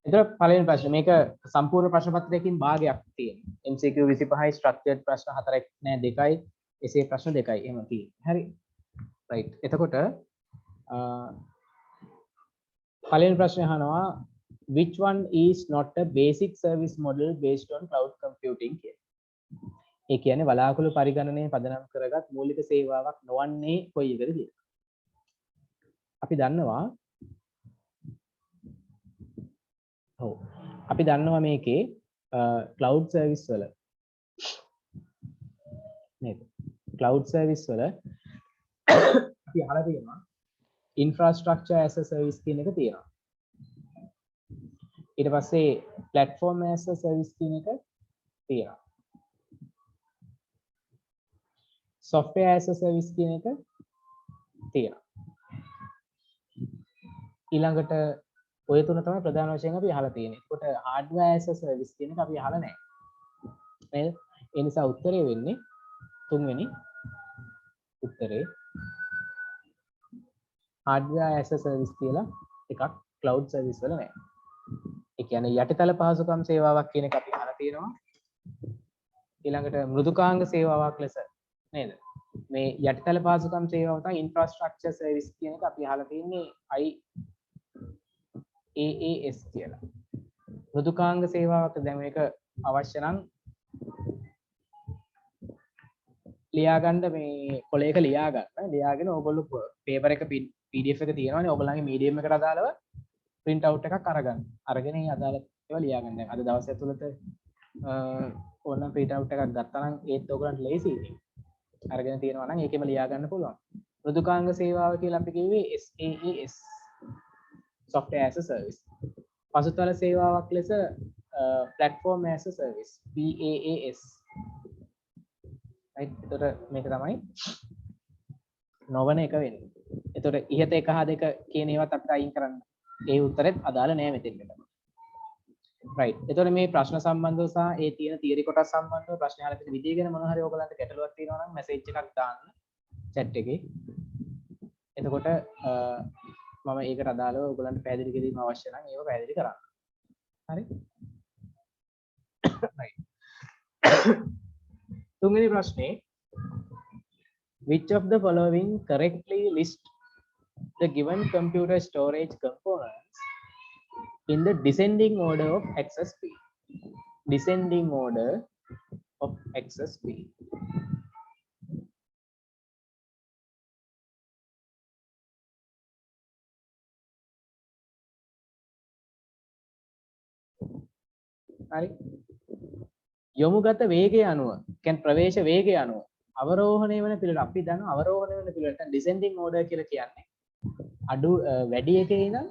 එතකොට පළවෙනි ප්‍රශ්නේ මේක සම්පූර්ණ ප්‍රශ්න පත්‍රයකින් භාගයක් තියෙනවා. MCQ 25යි ස්ට්‍රක්චර්ඩ් ප්‍රශ්න 4ක් නෑ 2යි එසේ ප්‍රශ්න 2යි එහෙම තියෙනවා. හරි. රයිට්. එතකොට පළවෙනි ප්‍රශ්නේ අහනවා which one is not a basic service model based on cloud computing කියලා. ඒ කියන්නේ වලාකුළු පරිගණනය පදනම් කරගත් මූලික සේවාවක් නොවන්නේ කොයි එකද කියලා. අපි දන්නවා අපි දන්නවා මේකේ cloud service වල නේද? cloud service වල අපි අහලා තියෙනවා infrastructure as a service කියන එක තියෙනවා. ඊට පස්සේ platform as a service කියන එක තියෙනවා. software as a service කියන එක තියෙනවා. ඊළඟට ඔය තුන තමයි ප්‍රධාන වශයෙන් අපි අහලා තියෙන්නේ. ඒකට hardware as a service කියන එක අපි අහලා නැහැ. නේද? ඒ නිසා උත්තරේ වෙන්නේ තුන්වෙනි උත්තරේ hardware as a service කියලා එකක් cloud service වල නැහැ. ඒ කියන්නේ යටිතල පහසුකම් සේවාවක් කියන එක අපි අහලා තියෙනවා. ඊළඟට මෘදුකාංග සේවාවක් ලෙස නේද? මේ යටිතල පහසුකම් සේවාව තමයි infrastructure service කියන එක අපි අහලා තියෙන්නේ IaaS කියලා. මෘදුකාංග සේවාවක් දැන් මේක අවශ්‍ය නම් ලියා ගන්න මේ කොලයක ලියා ගන්න. ලියාගෙන ඕගොල්ලෝ පේපර් එක PDF එක තියෙනවානේ ඕගොල්ලන්ගේ මීඩියම් එකට අදාළව print out එකක් අරගන්න. අරගෙන ඒ අදාළ ඒවා ලියා ගන්න. දැන් අද දවස් ඇතුළත ඕනනම් print out එකක් ගත්තා නම් ඒත් ඕගොල්ලන්ට ලේසි ඉතින්. අරගෙන තියෙනවා නම් ඒකෙම ලියා ගන්න පුළුවන්. මෘදුකාංග සේවාව කියලා අපි කිව්වේ SaaS software as a service. පසුතල සේවාවක් ලෙස platform as a service PaaS. right. එතකොට මේක තමයි නොවන එක වෙන්නේ. එතකොට ඉහත 1 හා 2 කියන ඒවාත් අපිට අයින් කරන්න. ඒ උත්තරෙත් අදාළ නෑ මෙතෙන්ට. right. එතකොට මේ ප්‍රශ්න සම්බන්ධව සහ ඒ තියෙන තියරි කොටස් සම්බන්ධව ප්‍රශ්න අහලා තියෙන විදිය ගැන මොනවා හරි ඔයගලන්ට ගැටලුවක් තියෙනවා නම් මැසේජ් එකක් දාන්න chat එකේ. එතකොට මම ඒකට අදාළව ඔයගලන්ට පැහැදිලි කිරීම අවශ්‍ය නම් ඒව පැහැදිලි කරන්න. හරි? right. තුන්වෙනි ප්‍රශ්නේ which of the following correctly list the given computer storage components in the descending order of access speed? Descending order of access speed. හරි. යොමුගත වේගය අනුව කියන්නේ ප්‍රවේශ වේගය අනුව අවරෝහණය වෙන පිළිවෙල අපි දන්නවා අවරෝහණය වෙන පිළිවෙලට descending order කියලා කියන්නේ අඩු වැඩි එකේ ඉඳන්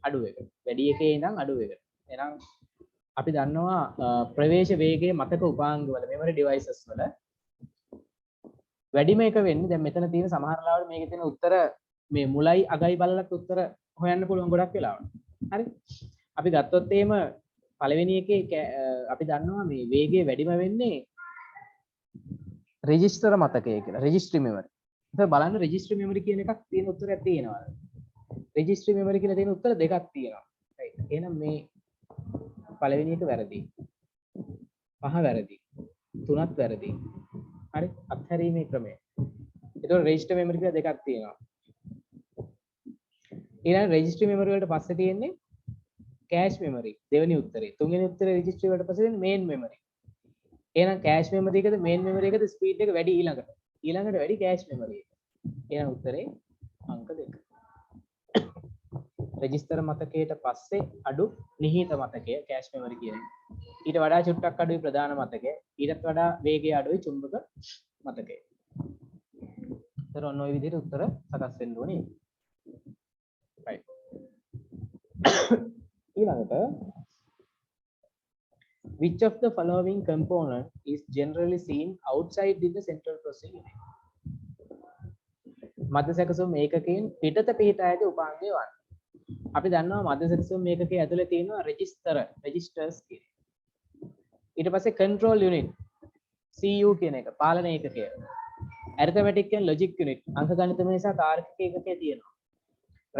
අඩු එක. වැඩි එකේ ඉඳන් අඩු එකට. එහෙනම් අපි දන්නවා ප්‍රවේශ වේගයේ මතක උපාංග වල memory devices වල වැඩිම එක වෙන්නේ දැන් මෙතන තියෙන සමහර ලාවට මේකේ තියෙන උත්තර මේ මුලයි අගයි බලලත් උත්තර හොයන්න පුළුවන් ගොඩක් වෙලාවට. හරි. අපි ගත්තොත් එහෙම පළවෙනි එකේ අපි දන්නවා මේ වේගය වැඩිම වෙන්නේ රෙජිස්ටර් මතකය කියලා. රෙජිස්ට්‍රි මෙමරි. ඉතින් බලන්න රෙජිස්ට්‍රි මෙමරි කියන එකක් තියෙන උත්තරයක් තියෙනවා. රෙජිස්ට්‍රි මෙමරි කියලා තියෙන උත්තර දෙකක් තියෙනවා. right. එහෙනම් මේ පළවෙනි එක වැරදි. පහ වැරදි. තුනත් වැරදි. හරි. අත්හැරීමේ ක්‍රමය. ඒතකොට රෙජිස්ටර් මෙමරි කියලා දෙකක් තියෙනවා. ඊළඟ රෙජිස්ට්‍රි මෙමරි වලට පස්සේ තියෙන්නේ කෑෂ් මෙමරි. දෙවෙනි උත්තරේ. තුන්වෙනි උත්තරේ රෙජිස්ටර් වලට පස්සේ තියෙන්නේ මේන් මෙමරි. එහෙනම් කෑෂ් මෙමරි එකද මේන් මෙමරි එකද ස්පීඩ් එක වැඩි ඊළඟට. ඊළඟට වැඩි කෑෂ් මෙමරි එක. එහෙනම් උත්තරේ අංක 2. රෙජිස්ටර් මතකයට පස්සේ අඩු නිහිත මතකය කෑෂ් මෙමරි කියන්නේ. ඊට වඩා චුට්ටක් අඩුයි ප්‍රධාන මතකය. ඊටත් වඩා වේගය අඩුයි චුම්බක මතකය. ඒතර ඔන්න ඔය විදිහට උත්තර සකස් වෙන්න ඕනේ. right. ඊළඟට which of the following component is generally seen outside in the central processing unit? මධ්‍ය සැකසුම් ඒකකයෙන් පිටත පිහිටා ඇති උපාංගය වන්නේ. අපි දන්නවා මධ්‍ය සැකසුම් ඒකකයේ ඇතුලේ තියෙනවා registers කියන. ඊට පස්සේ control unit CU කියන එක පාලන ඒකකය. arithmetic and logic unit අංක ගණිතමය සහ තාර්කික ඒකකය තියෙනවා.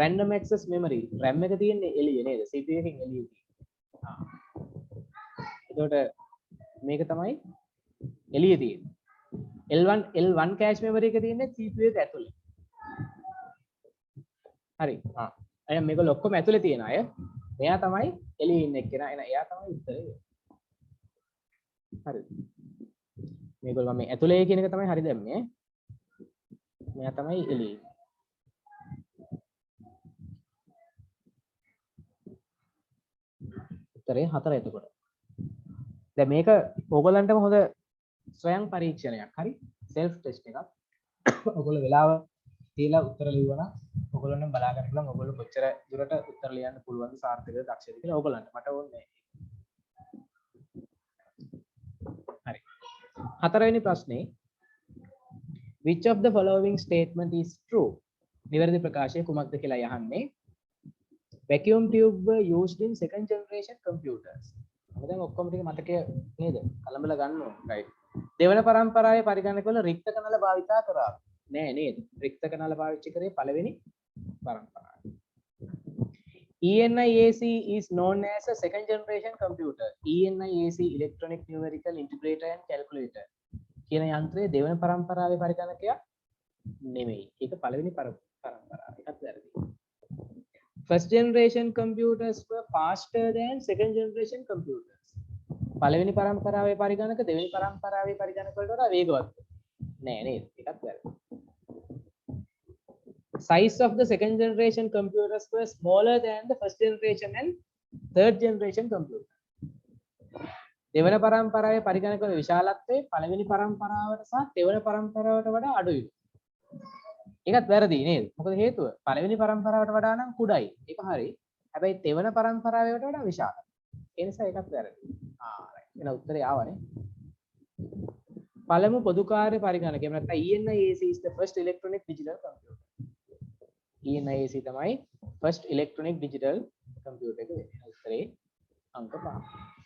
random access memory RAM එක තියෙන්නේ එළියේ නේද? CPU එකකින් එළියේ. එතකොට මේක තමයි එළියේ තියෙන්නේ. L1 කෑෂ් මෙමරි එක තියෙන්නේ CPU එක ඇතුලේ. හරි. එහෙනම් මේක ඔක්කොම ඇතුලේ තියෙන අය. මෙයා තමයි එළියේ ඉන්න එක්කෙනා. එහෙනම් එයා තමයි උත්තරේ. හරි. මේගොල්ලෝ මම ඇතුලේ කියන එක තමයි හරි දැම්මේ. මෙයා තමයි එළියේ. උත්තරේ 4 එතකොට. දැන් මේක ඕගොල්ලන්ටම හොඳ ස්වයං පරීක්ෂණයක්. හරි. self test එකක්. ඔයගොල්ලෝ වෙලාව තියලා උත්තර ලියවනම් ඔයගොල්ලන්ට බලා ගන්න පුළුවන් ඔයගොල්ලෝ කොච්චර දුරට උත්තර ලියන්න පුළුවන්ද සාර්ථකද දක්ෂද කියලා ඔයගොල්ලන්ට. මට ඕනේ. හරි. හතරවෙනි ප්‍රශ්නේ which of the following statement is true? නිවැරදි ප්‍රකාශය කුමක්ද කියලා යහන්නේ. vacuum tube were used in second generation computers. දැන් ඔක්කොම ටික මතකයේ නේද? කලබල ගන්න ඕන. right. දෙවන පරම්පරාවේ පරිගණක වල රික්ත කනල භාවිතා කරා. නෑ නේද? රික්ත කනල පාවිච්චි කරේ පළවෙනි පරම්පරාවේ. ENIAC is known as a second generation computer. ENIAC electronic numerical integrator and calculator. කියන යන්ත්‍රය දෙවන පරම්පරාවේ පරිගණකයක් නෙමෙයි. ඒක පළවෙනි පරම්පරාව. ඒකත් වැරදි. First generation computers were faster than second generation computers. පළවෙනි පරම්පරාවේ පරිගණක දෙවෙනි පරම්පරාවේ පරිගණක වලට වඩා වේගවත්. නෑ නේද? ඒකත් වැරදි. Size of the second generation computers were smaller than the first generation and third generation computers. දෙවන පරම්පරාවේ පරිගණක වල විශාලත්වය පළවෙනි පරම්පරාවට සහ දෙවන පරම්පරාවට වඩා අඩුයි. ඒකත් වැරදි නේද? මොකද හේතුව පළවෙනි පරම්පරාවට වඩා නම් කුඩයි. ඒක හරි. හැබැයි දෙවන පරම්පරාවට වඩා විශාලයි. ඒ නිසා ඒකත් වැරදි. right. එන උත්තරේ ආවනේ. පළමු පොදුකාර්ය පරිගණක. එහෙම නැත්නම් ENIAC is the first electronic digital computer. ENIAC තමයි first electronic digital computer එක වෙන්නේ. උත්තරේ අංක 5.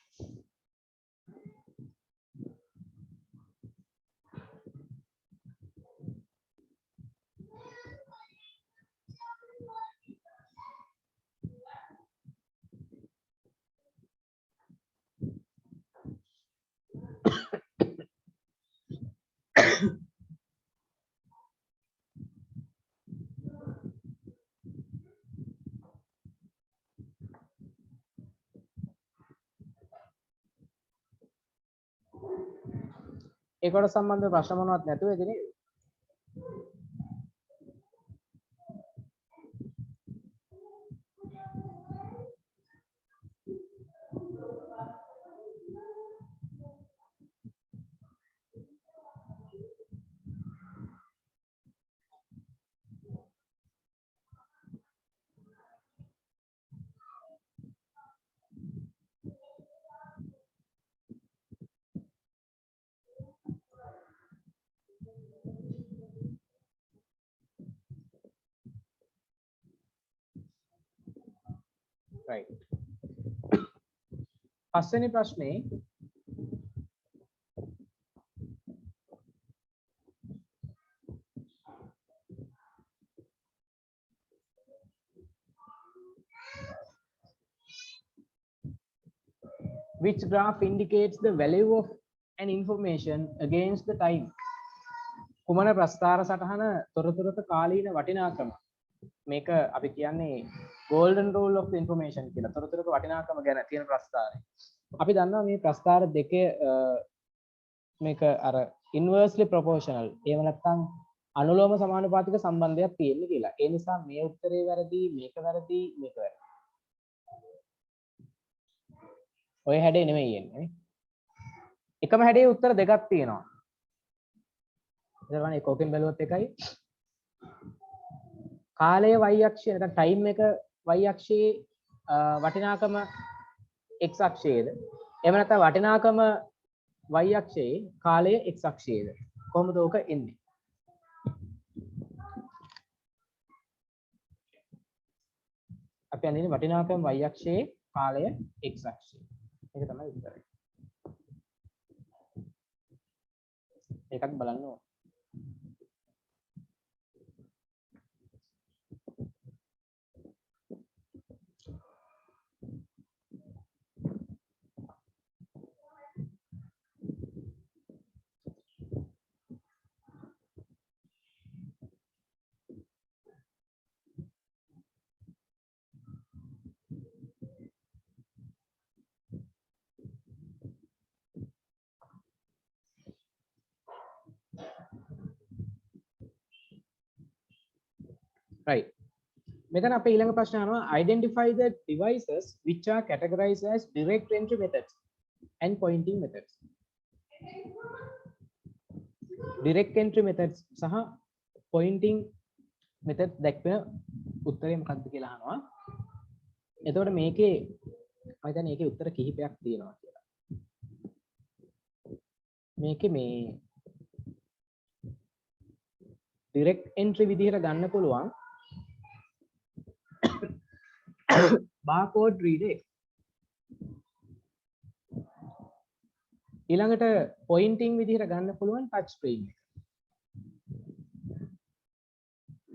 ඒකට සම්බන්ධ ප්‍රශ්න මොනවත් නැතුව එද නේද? right. පස්වෙනි ප්‍රශ්නේ which graph indicates the value of an information against the time? කුමන ප්‍රස්ථාර සටහන තොරතුරක කාලීන වටිනාකම මේක අපි කියන්නේ golden rule of the information කියලා. තොරතුරක වටිනාකම ගැන තියෙන ප්‍රස්ථාරය. අපි දන්නවා මේ ප්‍රස්ථාර දෙකේ මේක අර inversely proportional. එහෙම නැත්නම් අනුලෝම සමානුපාතික සම්බන්ධයක් තියෙන්නේ කියලා. ඒ නිසා මේ උත්තරේ වැරදි, මේක වැරදි, මේක වැරදි. ඔය හැඩේ නෙමෙයි එන්නේ. එකම හැඩේ උත්තර දෙකක් තියෙනවා. ඉතින් එකකින් බැලුවොත් එකයි. කාලයේ y අක්ෂය නැත්නම් ටයිම් එක y අක්ෂයේ වටිනාකම x අක්ෂයේද? එහෙම නැත්නම් වටිනාකම y අක්ෂයේ කාලය x අක්ෂයේද? කොහොමද ඕක එන්නේ? අපි අඳින්නේ වටිනාකම y අක්ෂයේ කාලය x අක්ෂයේ. ඒක තමයි උත්තරය. ඒකත් බලන්න ඕන. right. මෙතන අපේ ඊළඟ ප්‍රශ්න අහනවා identify the devices which are categorized as direct entry methods and pointing methods. direct entry methods සහ pointing methods දැක්වෙන උත්තරේ මොකක්ද කියලා අහනවා. එතකොට මේකේ මම හිතන්නේ ඒකේ උත්තර කිහිපයක් තියෙනවා කියලා. මේකේ මේ direct entry විදිහට ගන්න පුළුවන් barcode reader එක. ඊළඟට pointing විදිහට ගන්න පුළුවන් touch screen එක.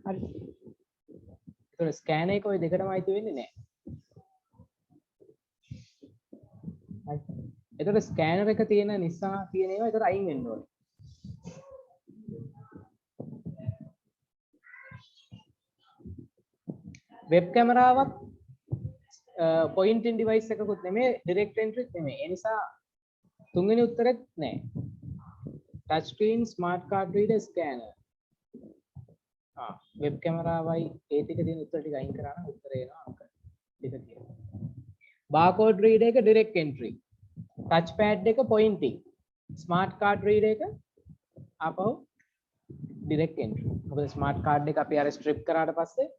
හරි. ඒතකොට scanner එක ඔය දෙකටම අයිති වෙන්නේ නැහැ. හරි. ඒතකොට scanner එක තියෙන නිසා තියෙන ඒවා ඒතකොට අයින් වෙන්න ඕනේ. වෙබ් කැමරාවක් පොයින්ටින් ඩිවයිස් එකකුත් නෙමෙයි ඩිරෙක්ට් එන්ට්‍රිත් නෙමෙයි. ඒ නිසා තුන්වෙනි උත්තරෙත් නෑ. Touch screen, smart card reader, scanner. Web කැමරාවයි ඒ ටික තියෙන උත්තර ටික අයින් කරා නම් උත්තරේ එනවා අංක දෙක කියලා. බාකෝඩ් රීඩර් එක ඩිරෙක්ට් එන්ට්‍රි. ටච් පෑඩ් එක පොයින්ටින්. ස්මාර්ට් කාඩ් රීඩර් එක ආපහු ඩිරෙක්ට් එන්ට්‍රි. මොකද ස්මාර්ට් කාඩ් එක අපි අර ස්ට්‍රිප් කරාට පස්සේ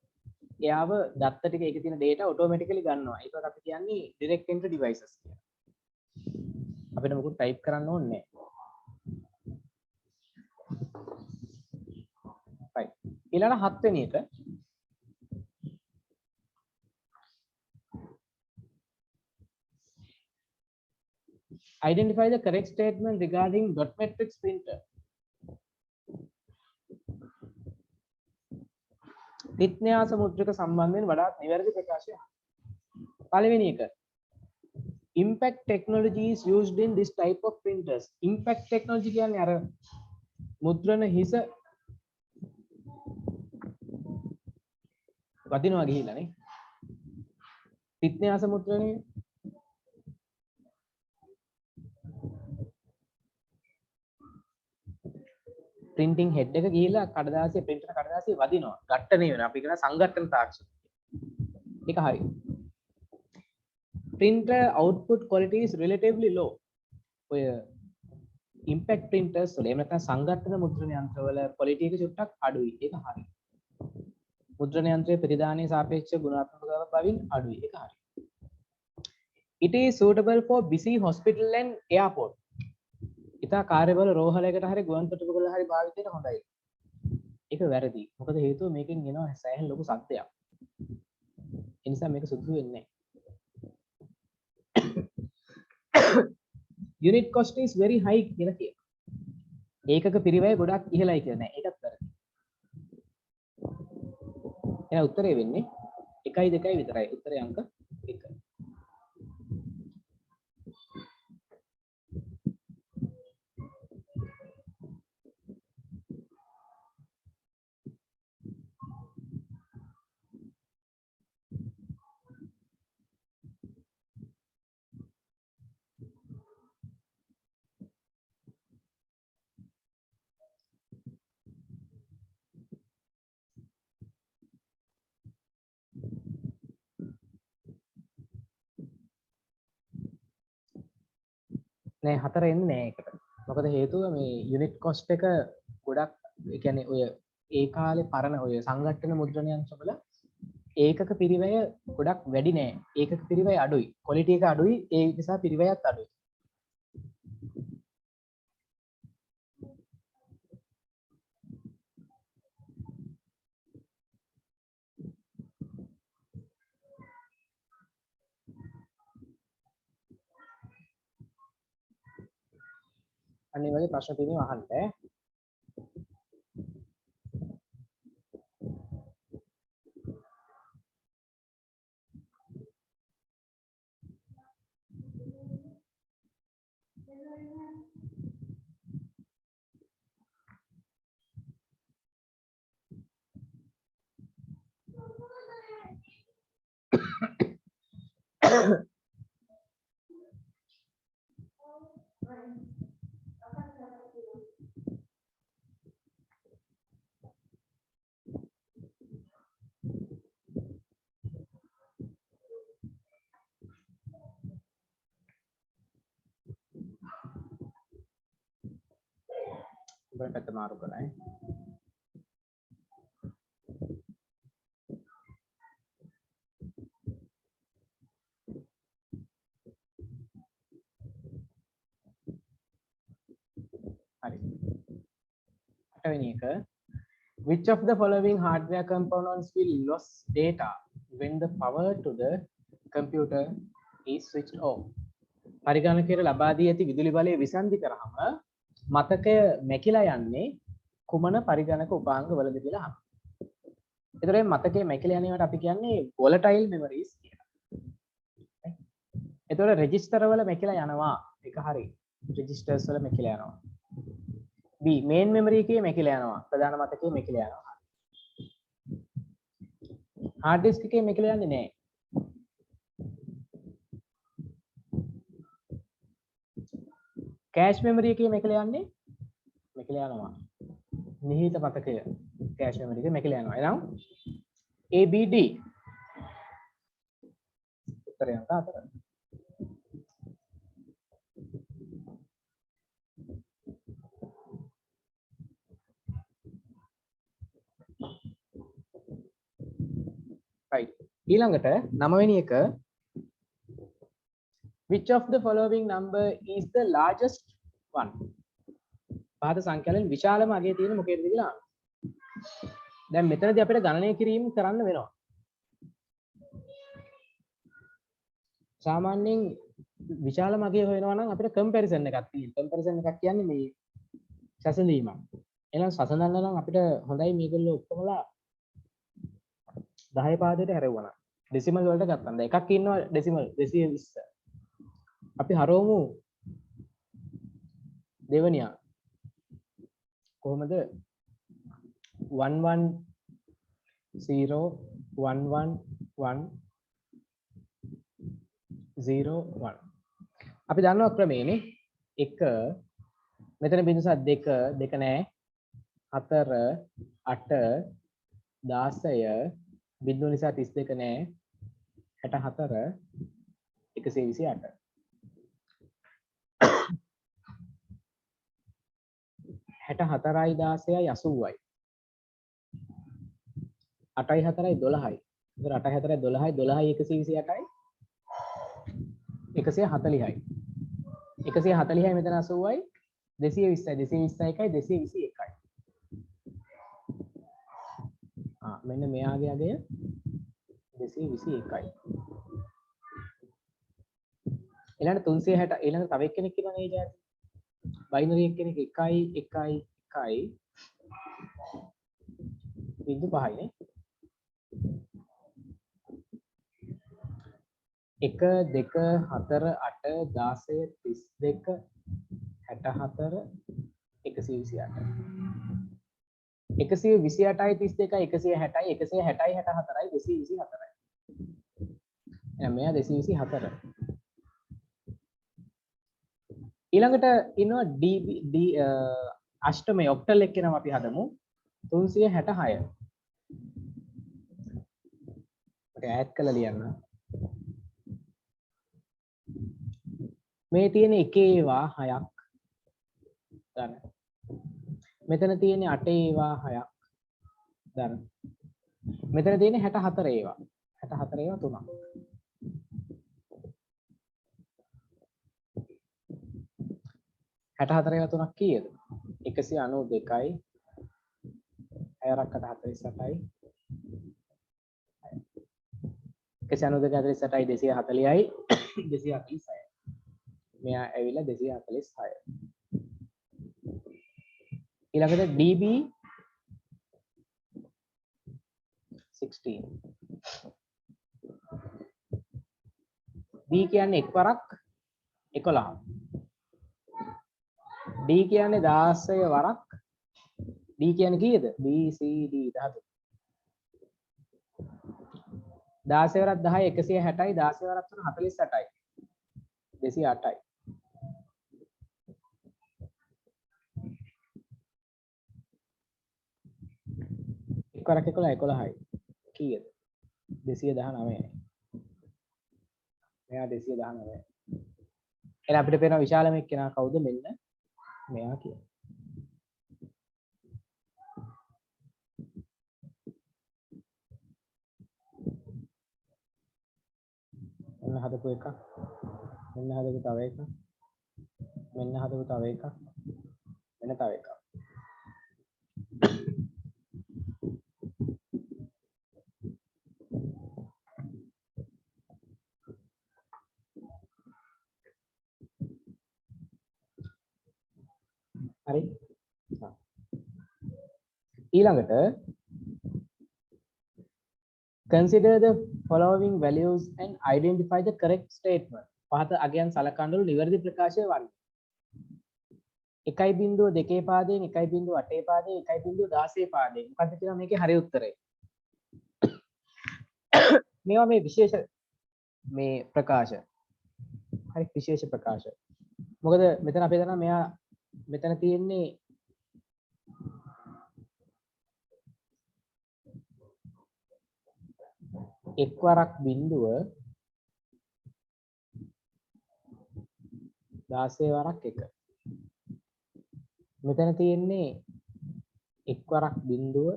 එයාව දත්ත ටික ඒකේ තියෙන data automatically ගන්නවා. ඒකට අපි කියන්නේ direct entry devices කියලා. අපිට මොකුත් type කරන්න ඕනේ නැහැ. right. ඊළඟ 7 වෙනි එක identify the correct statement regarding dot matrix printer. තිත්න්‍යාස මුද්‍රක සම්බන්ධයෙන් වඩාත් නිවැරදි ප්‍රකාශය. පළවෙනි එක impact technology is used in this type of printers. impact technology කියන්නේ අර මුද්‍රණ හිස වදිනවා ගිහිල්ලා නේ. තිත්න්‍යාස මුද්‍රණය printing head එක ගිහිල්ලා කඩදාසිය printer කඩදාසිය වදිනවා. ඝට්ටණය වෙනවා. අපි කියන සංඝට්ටන තාක්ෂණය. ඒක හරි. Printer output quality is relatively low. ඔය impact printers වල එහෙම නැත්නම් සංඝට්ටන මුද්‍රණ යන්ත්‍රවල quality එක චුට්ටක් අඩුයි. ඒක හරි. මුද්‍රණ යන්ත්‍රයේ ප්‍රතිදානයේ සාපේක්ෂ ගුණාත්මක බවින් අඩුයි. ඒක හරි. It is suitable for busy hospital and airport. ඉතා කාර්යබල රෝහලයකට හරි ගුවන් තොටුපළවල හරි භාවිතයට හොඳයි. ඒක වැරදි. මොකද හේතුව මේකෙන් එනවා සෑහෙන ලොකු ශබ්දයක්. ඒ නිසා මේක සුදුසු වෙන්නේ නැහැ. Unit cost is very high කියලා කියනවා. ඒකක පිරිවැය ගොඩක් ඉහළයි කියලා නෑ. ඒකත් වැරදි. එහෙනම් උත්තරේ වෙන්නේ 1 2 විතරයි. උත්තරේ අංක 1. නෑ 4 එන්නේ නෑ ඒකට. මොකද හේතුව මේ යුනිට් කොස්ට් එක ගොඩක් ඒ කියන්නේ ඔය ඒ කාලේ පරණ ඔය සංඝට්ටන මුද්‍රණ යන්ත්‍රවල ඒකක පිරිවැය ගොඩක් වැඩි නෑ. ඒකක පිරිවැය අඩුයි. ක්වොලිටි එක අඩුයි. ඒ නිසා පිරිවැයත් අඩුයි. අනිත් වගේ ප්‍රශ්න තියෙනවා අහන්න. පැත්ත මාරු කරලා හරි. 8 වෙනි එක which of the following hardware components will lose data when the power to the computer is switched off? පරිගණකයට ලබා දී ඇති විදුලි බලය විසන්ධි කරාම මතකය මැකිලා යන්නේ කුමන පරිගණක උපාංග වලද කියලා අහනවා. ඒතර මේ මතකයේ මැකිලා යනවට අපි කියන්නේ volatile memories කියලා. ඒතර රෙජිස්ටර් වල මැකිලා යනවා. ඒක හරි. රෙජිස්ටර්ස් වල මැකිලා යනවා. B main memory එකේ මැකිලා යනවා. ප්‍රධාන මතකයේ මැකිලා යනවා. hard disk එකේ මැකිලා යන්නේ නැහැ. cache memory එකේ මැකිලා යන්නේ මැකිලා යනවා. නිහිත මතකය cache memory එකේ මැකිලා යනවා. එහෙනම් ABD උත්තරය අත අතර. right. ඊළඟට 9 වෙනි එක which of the following number is the largest one? පහත සංඛ්‍යාවලින් විශාලම අගය තියෙන මොකේද කියලා. දැන් මෙතනදී අපිට ගණනය කිරීම කරන්න වෙනවා. සාමාන්‍යයෙන් විශාලම අගය හොයනවා නම් අපිට comparison එකක් තියෙනවා. comparison එකක් කියන්නේ මේ සැසඳීමක්. එහෙනම් සසඳන්න නම් අපිට හොඳයි මේගොල්ලෝ ඔක්කොමලා 10 පාදයට හැරෙවුවා. ඩෙසිමල් වලට ගත්තා. දැන් එකක් ඉන්නවා ඩෙසිමල් 220. අපි හරවමු දෙවනියා. කොහොමද 110111101 අපි දන්නවා ක්‍රමයේනේ 1 මෙතන බිංදුව 2 2 නෑ 4 8 16 බිංදුව නිසා 32 නෑ 64 128 64යි 16යි 80යි 8යි 4යි 12යි. ඒතර 8යි 4යි 12යි 12යි 128යි 140යි. 140යි මෙතන 80යි 220යි 221යි 221යි. මෙන්න මෙයාගේ අගය 221යි. ඊළඟ 360 ඊළඟ තව එක්කෙනෙක් ඉන්නවනේ ඒ જાති. බයිනරි එක්කෙනෙක් 1යි 1යි 1යි බිංදු 5යි නේ. 1 2 4 8 16 32 64 128 128යි 32යි 160යි 160යි 64යි 224යි. එහෙනම් මෙයා 224. ඊළඟට ඉන්නවා D අෂ්ටමය ඔක්ටල් එක නම් අපි හදමු 366. මට ඈඩ් කරලා ලියන්න. මේ තියෙන එකේ ඒවා 6ක් ගන්න. මෙතන තියෙන 8 ඒවා 6ක් ගන්න. මෙතන තියෙන 64 ඒවා 64 ඒවා 3ක්. 64 ඒවා 3ක් කීයද? 192යි 6ක් 48යි 192 48යි 240යි 246යි. මෙයා ඇවිල්ලා 246. ඊළඟට DB 16. B කියන්නේ එක්වරක් 11. D කියන්නේ 16 වරක්. D කියන්නේ කීයද? B C D 13. 16 වරක් 10 160යි 16 වරක් 3 48යි 208යි. එක්වරක් 11යි කීයද? 219යි. මෙයා 219යි. එහෙනම් අපිට පේන විශාලම එක්කෙනා කවුද? මෙන්න මෙයා කියන්නේ. මෙන්න හදපු එක. මෙන්න හදපු තව එක. මෙන්න හදපු තව එක. මෙන්න තව එක. හරි. ඊළඟට consider the following values and identify the correct statement. පහත අගයන් සලකන්නලු නිවැරදි ප්‍රකාශය වන්නේ. 1.2 පාදයෙන් 1.8 පාදයෙන් 1.16 පාදයෙන් මොකක්ද කියලා මේකේ හරි උත්තරය. මේවා මේ විශේෂ මේ ප්‍රකාශ. හරි විශේෂ ප්‍රකාශ. මොකද මෙතන අපි දන්නවා මෙයා මෙතන තියෙන්නේ එක්වරක් බිඳුව 16 වරක් 1. මෙතන තියෙන්නේ එක්වරක් බිඳුව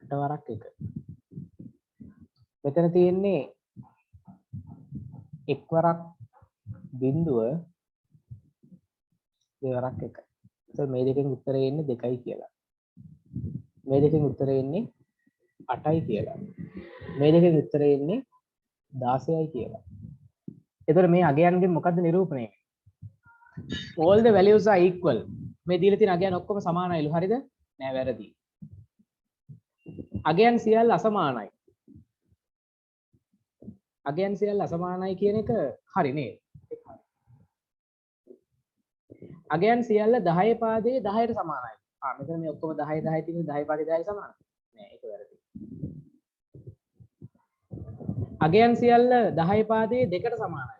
8 වරක් 1. මෙතන තියෙන්නේ එක්වරක් බිඳුව 2 වරක් 1. ඒත් මේ දෙකෙන් උත්තරේ එන්නේ 2යි කියලා. මේ දෙකෙන් උත්තරේ එන්නේ 8යි කියලා. මේ දෙකෙන් උත්තරේ එන්නේ 16යි කියලා. එතකොට මේ අගයන්ගෙන් මොකද්ද නිරූපණය වෙන්නේ? all the values are equal. මේ දීලා තියෙන අගයන් ඔක්කොම සමානයිලු. හරිද? නෑ වැරදි. අගයන් සියල්ල අසමානයි. අගයන් සියල්ල අසමානයි කියන එක හරි නේද? ඒක හරි. අගයන් සියල්ල 10 පාදයේ 10ට සමානයි. මෙතන මේ ඔක්කොම 10 10 තියෙන 10 පාදයේ 10 සමානයි. නෑ ඒක වැරදි. අගයන් සියල්ල 10 පාදයේ 2ට සමානයි.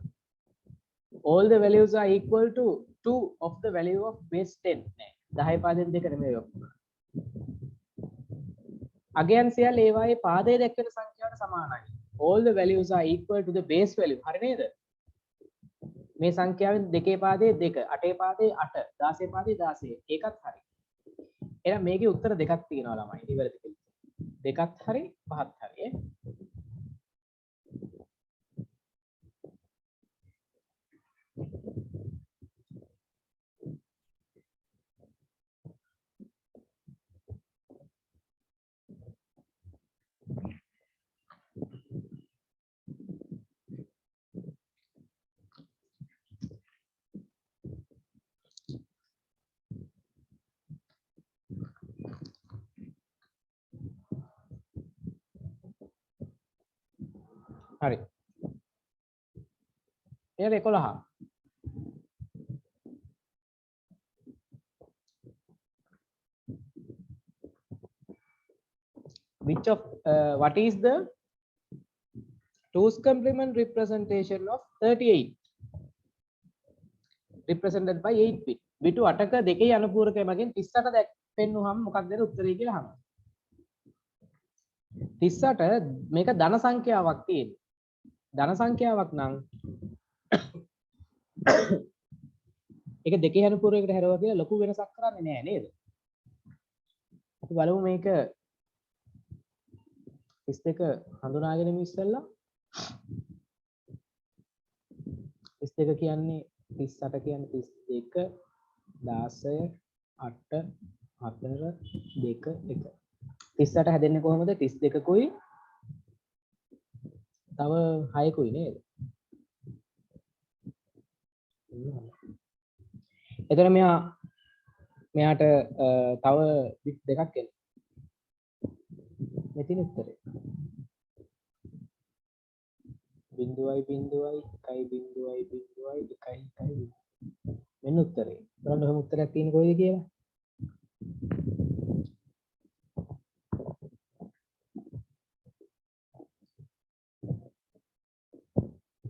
all the values are equal to 2 of the value of base 10. නෑ 10 පාදයෙන් 2 නෙමෙයි ඔක්කොම. අගයන් සියල්ල ඒවායේ පාදයේ දැක්වෙන සංඛ්‍යාවට සමානයි. all the values are equal to the base value. හරි නේද? මේ සංඛ්‍යාවෙන් 2 පාදයේ 2, 8 පාදයේ 8, 16 පාදයේ 16. ඒකත් හරි. එහෙනම් මේකේ උත්තර දෙකක් තියෙනවා ළමයි. නිවැරදි කියලා. දෙකත් හරි, පහත් හරි ඈ. හරි. එයාල 11. Which of what is the 2's complement representation of 38? Represented by 8 bit. බිටු 8ක දෙකේ අනුපූරකය මගින් 38 දැක්වෙන්නුවම මොකක්ද උත්තරය කියලා අහනවා. 38 මේක ධන සංඛ්‍යාවක් තියෙන්නේ. ධන සංඛ්‍යාවක් නම් ඒක දෙකේ අනුපූරකයකට හැරෙවා කියලා ලොකු වෙනසක් කරන්නේ නැහැ නේද? අපි බලමු මේක 32 හඳුනාගෙන ඉස්සෙල්ලා 32 කියන්නේ 38 කියන්නේ 32 16 8 4 2 1 38 හැදෙන්නේ කොහොමද? 32 කුයි තව 6 කුයි නේද? එතන මෙයාට තව බිට් දෙකක් එනවා. මෙතින් උත්තරේ 0.0.1.0.1.1 මෙන්න උත්තරේ. බලන්න ඔහොම උත්තරයක් තියෙන්නේ කොයිද කියලා.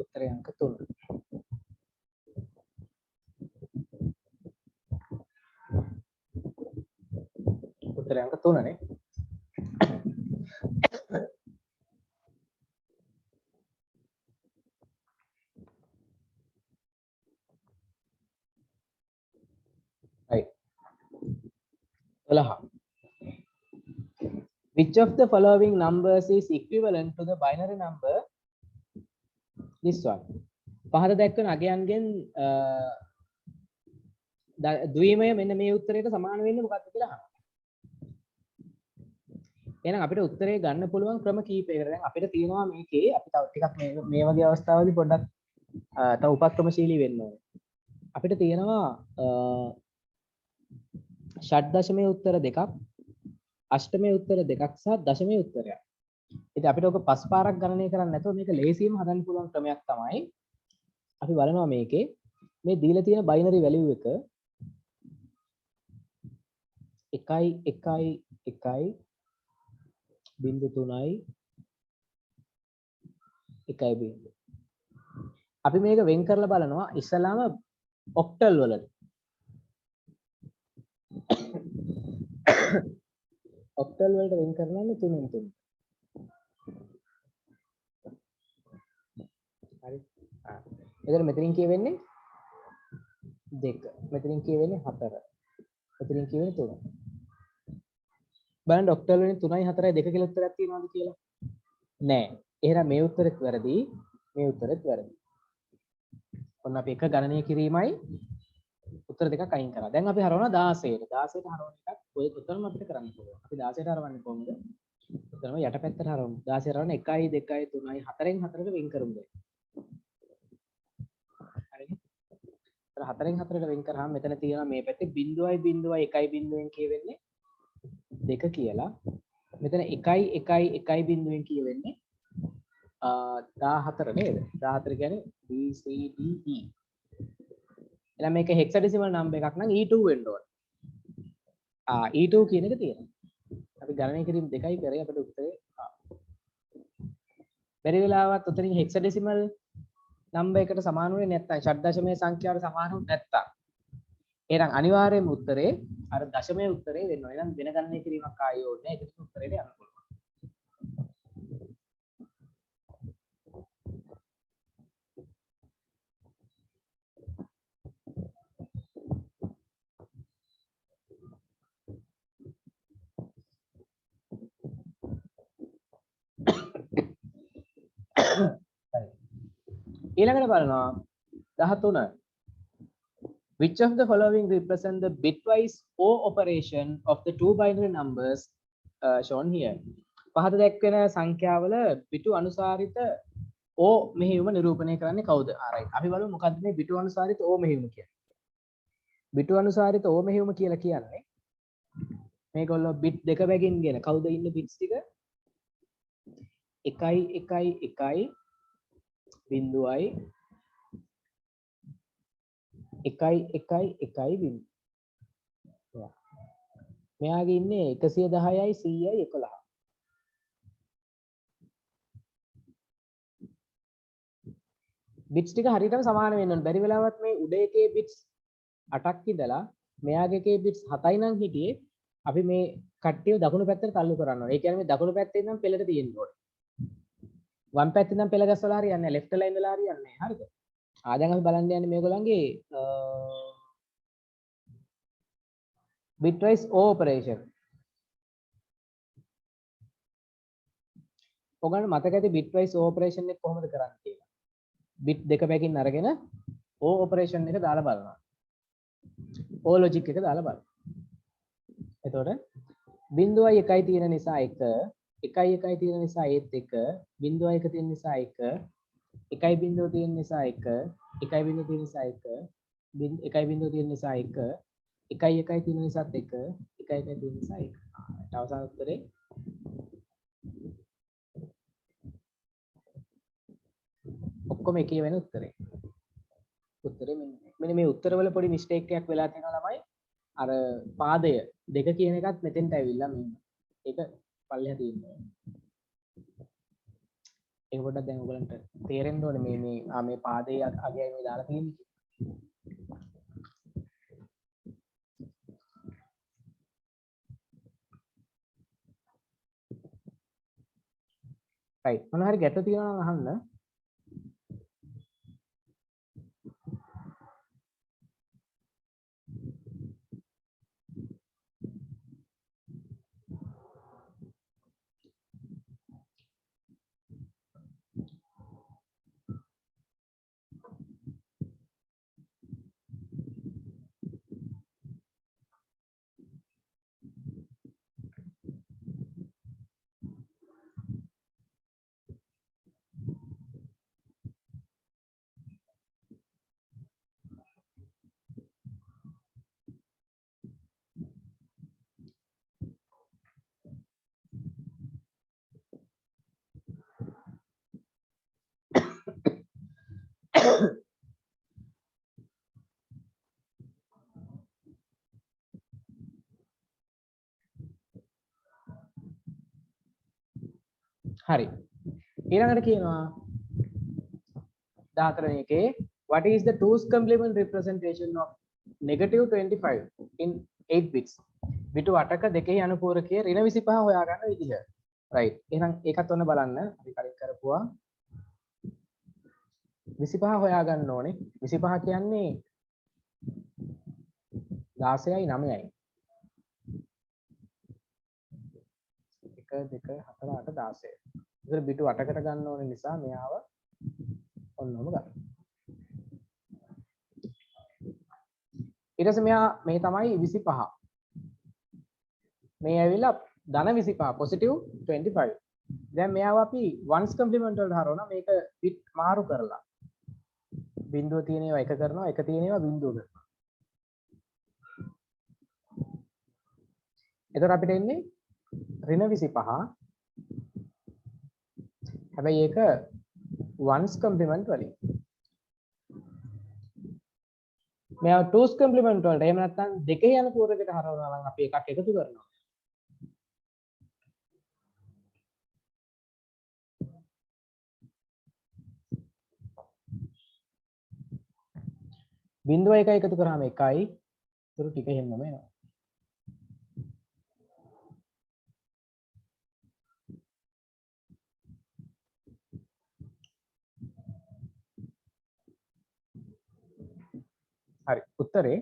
උත්තරේ අංක 3. උත්තරේ අංක 3 නේ. right. 12. Which of the following numbers is equivalent to the binary number this one පහත දැක්වෙන අගයන්ගෙන් ද්වීමය මෙන්න මේ උත්තරයට සමාන වෙන්නේ මොකක්ද කියලා අහනවා. එහෙනම් අපිට උත්තරේ ගන්න පුළුවන් ක්‍රම කීපයකට. දැන් අපිට තියෙනවා මේකේ අපි තව ටිකක් මේ වගේ අවස්ථාවලදී පොඩ්ඩක් තව උපක්‍රමශීලී වෙන්න ඕනේ. අපිට තියෙනවා ෂඩ් දශමයේ උත්තර දෙකක්, අෂ්ටමයේ උත්තර දෙකක් සහ දශමයේ උත්තරයක්. ඉතින් අපිට ඔක පස් පාරක් ගණනය කරන්න නැතුව මේක ලේසියෙන්ම හදන්න පුළුවන් ක්‍රමයක් තමයි අපි බලනවා මේකේ මේ දීලා තියෙන බයිනරි වැලියු එක 1.1.1.3යි 1.0. අපි මේක වෙන් කරලා බලනවා ඉස්සලාම ඔක්ටල් වලට. ඔක්ටල් වලට වෙන් කරනන්නේ 3න් 3. හරි. එතන මෙතනින් කියවෙන්නේ 2. මෙතනින් කියවෙන්නේ 4. මෙතනින් කියවෙන්නේ 3. බලන්න ඔක්ටල් වලින් 3යි 4යි 2 කියලා උත්තරයක් තියෙනවද කියලා? නෑ. එහෙනම් මේ උත්තරෙත් වැරදි, මේ උත්තරෙත් වැරදි. ඔන්න අපි එක ගණනය කිරීමයි උත්තර දෙකක් අයින් කරා. දැන් අපි හරවනවා 16ට. 16ට හරවන එකක් ඔය උත්තරම අපිට කරන්න පුළුවන්. අපි 16ට හරවන්නේ කොහොමද? උත්තරම යටපැත්තට හරවමු. 16 හරවන 1 2 3 4න් 4ට වෙන් කරමු දැන්. හරිද? 4න් 4ට වෙන් කරාම මෙතන තියෙනවා මේ පැත්තේ 0.1 කියවෙන්නේ 2 කියලා. මෙතන 1 බිඳුවෙන් කියවෙන්නේ 14 නේද? 14 කියන්නේ B C D E. එහෙනම් මේක හෙක්සඩෙසිමල් නම්බර් එකක් නම් E2 වෙන්න ඕන. E2 කියන එක තියෙනවා. අපි ගණනය කිරීම දෙකයි කරේ අපිට උත්තරේ බැරි වෙලාවත් උතරින් හෙක්සඩෙසිමල් නම්බර් එකට සමාන වෙන්නේ නැත්නම් ෂඩ් දශමයේ සංඛ්‍යාවට සමාන වුනේ නැත්නම් එහෙනම් අනිවාර්යයෙන්ම උත්තරේ අර දශමයේ උත්තරේ වෙන්න ඕනේ. එහෙනම් වෙන ගණනය කිරීමක් ආයෙ ඕනේ නැහැ. ඒක උත්තරේට යන්න පුළුවන්. ඊළඟට බලනවා 13. Which of the following represent the bitwise O operation of the two binary numbers shown here? පහත දැක්වෙන සංඛ්‍යාවල පිටු අනුසාරිත O මෙහෙයුම නිරූපණය කරන්නේ කවුද? right. අපි බලමු මොකද්ද මේ පිටු අනුසාරිත O මෙහෙයුම කියන්නේ. පිටු අනුසාරිත O මෙහෙයුම කියලා කියන්නේ මේගොල්ලෝ bit දෙක බැගින්ගෙන කවුද ඉන්නේ bits ටික? 1.1.1 බිඳුවයි 1.1.1 බිඳුව. මෙයාගේ ඉන්නේ 110යි 100යි 11. බිට්ස් ටික හරියටම සමාන වෙන්න ඕනේ. බැරි වෙලාවත් මේ උඩ එකේ බිට්ස් 8ක් ඉඳලා මෙයාගේ එකේ බිට්ස් 7යි නම් හිටියේ අපි මේ කට්ටිය දකුණු පැත්තට තල්ලු කරන්න ඕනේ. ඒ කියන්නේ මේ දකුණු පැත්තේ ඉඳන් පෙළට තියෙන්න ඕනේ. වම් පැත්තේ ඉඳන් පෙළ ගස්සලා හරියන්නේ නැහැ. ලෙෆ්ට් ලයින් වල හරියන්නේ නැහැ. හරිද? දැන් අපි බලන්න යන්නේ මේගොල්ලන්ගේ bitwise O operation. ඔයගොල්ලන්ට මතක ඇති bitwise O operation එක කොහොමද කරන්නේ කියලා. bit දෙක පැකින් අරගෙන O operation එක දාලා බලනවා. O logic එක දාලා බලනවා. එතකොට 0.1 තියෙන නිසා 1 1.1 තියෙන නිසා ඒත් 1 0.1 තියෙන නිසා 1 1.0 තියෙන නිසා 1 1.0 තියෙන නිසා 1 1.0 තියෙන නිසා 1 1.1 තියෙන නිසාත් 1 1.1 තියෙන නිසා 1. අවසාන උත්තරේ ඔක්කොම එකේ වෙන උත්තරේ. උත්තරේ මෙන්න මේ උත්තරවල පොඩි මිස්ටේක් එකක් වෙලා තියෙනවා ළමයි. අර පාදය දෙක කියන එකත් මෙතෙන්ට ඇවිල්ලා මෙන්න. ඒක පල්ලෙහා තියෙනවා. ඒක පොඩ්ඩක් දැන් ඔයගලන්ට තේරෙන්න ඕනේ මේ පාදයේ අගයයි මේ දාලා තියෙන්නේ. right. මොන හරි ගැට තියෙනවා නම් අහන්න. හරි. ඊළඟට කියනවා 14 වෙනි එකේ what is the 2's complement representation of -25 in 8 bits? බිටු 8ක දෙකෙහි අනුපූරකයේ ඍණ 25 හොයාගන්න විදිහ. right. එහෙනම් ඒකත් ඔන්න බලන්න. අපි කලින් කරපුවා 25 හොයාගන්න ඕනේ. 25 කියන්නේ 16යි 9යි. 1 2 4 8 16. ඉතින් බිටු 8කට ගන්න ඕන නිසා මෙයාව ඔන්නම ගන්න. ඊට පස්සේ මෙයා මේ තමයි 25. මේ ඇවිල්ලා ධන 25 positive 25. දැන් මෙයාව අපි ones complement වලට හරවනවා. මේක bit මාරු කරලා. බිංදුව තියෙන ඒවා එක කරනවා, එක තියෙන ඒවා බිංදුව කරනවා. එතකොට අපිට එන්නේ ඍණ 25. හැබැයි ඒක ones complement වලින්. මෙයා twos complement වලට එහෙම නැත්නම් දෙකේ යන පූරකට හරවනවා නම් අපි එකක් එකතු කරනවා. බිංදුව එක එකතු කරාම එකයි. ඒතර ටික එහෙමම එනවා. හරි. උත්තරේ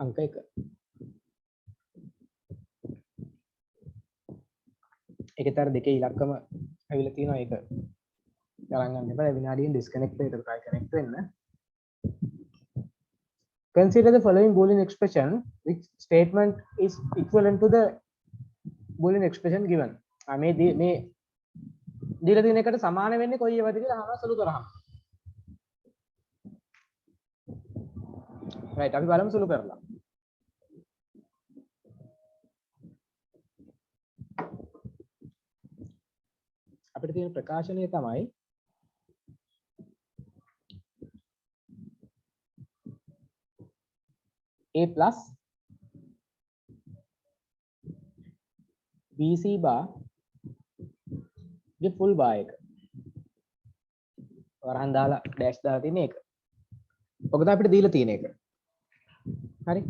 අංක 1. ඒකතර දෙකේ ඉලක්කම ඇවිල්ලා තියෙනවා ඒක. ගණන් ගන්න එපා. විනාඩියෙන් disconnect වෙලා try connect වෙන්න. Consider the following Boolean expression which statement is equivalent to the Boolean expression given. මේ දීලා තියෙන එකට සමාන වෙන්නේ කොයි ඒවාද කියලා අහනවා සුළු කරාම. right අපි බලමු සුළු කරලා. අපිට තියෙන ප්‍රකාශනය තමයි a plus bc bar ගේ full bar එක. වරහන් දාලා ඩෑෂ් දාලා තියෙන එක. ඔක තමයි අපිට දීලා තියෙන එක. හරි.